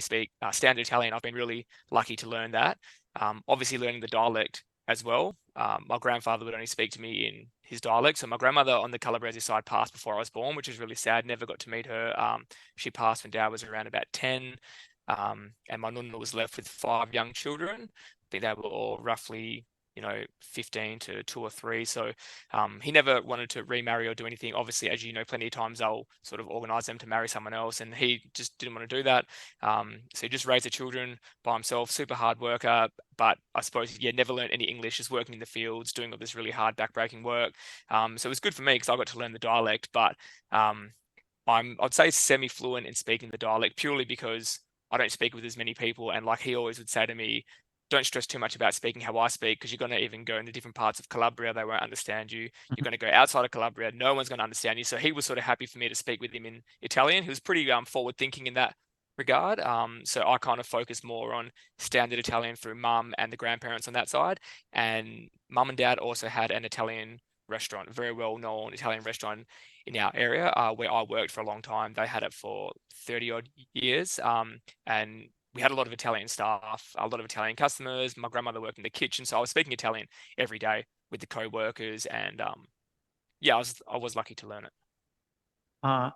speak standard Italian. I've been really lucky to learn that. Obviously, learning the dialect as well. My grandfather would only speak to me in his dialect. So my grandmother on the Calabrese side passed before I was born, which is really sad. Never got to meet her. She passed when Dad was around about 10. And my nonna was left with 5 young children. I think they were all roughly, 15 to 2 or 3. So he never wanted to remarry or do anything. Obviously, as you know, plenty of times they'll sort of organize them to marry someone else, and he just didn't want to do that. So he just raised the children by himself, super hard worker, but I suppose, yeah, never learned any English, just working in the fields, doing all this really hard backbreaking work. So it was good for me because I got to learn the dialect, but I'd say semi-fluent in speaking the dialect purely because I don't speak with as many people. And like he always would say to me, don't stress too much about speaking how I speak, because you're going to even go into different parts of Calabria, they won't understand you. You're going to go outside of Calabria, no one's going to understand you. So he was sort of happy for me to speak with him in Italian. He was pretty forward thinking in that regard. So I kind of focused more on standard Italian through mum and the grandparents on that side. And mum and dad also had an Italian restaurant, a very well known Italian restaurant in our area where I worked for a long time. They had it for 30 odd years. And we had a lot of Italian staff, a lot of Italian customers. My grandmother worked in the kitchen, so I was speaking Italian every day with the co-workers, and yeah, I was lucky to learn it. Uh,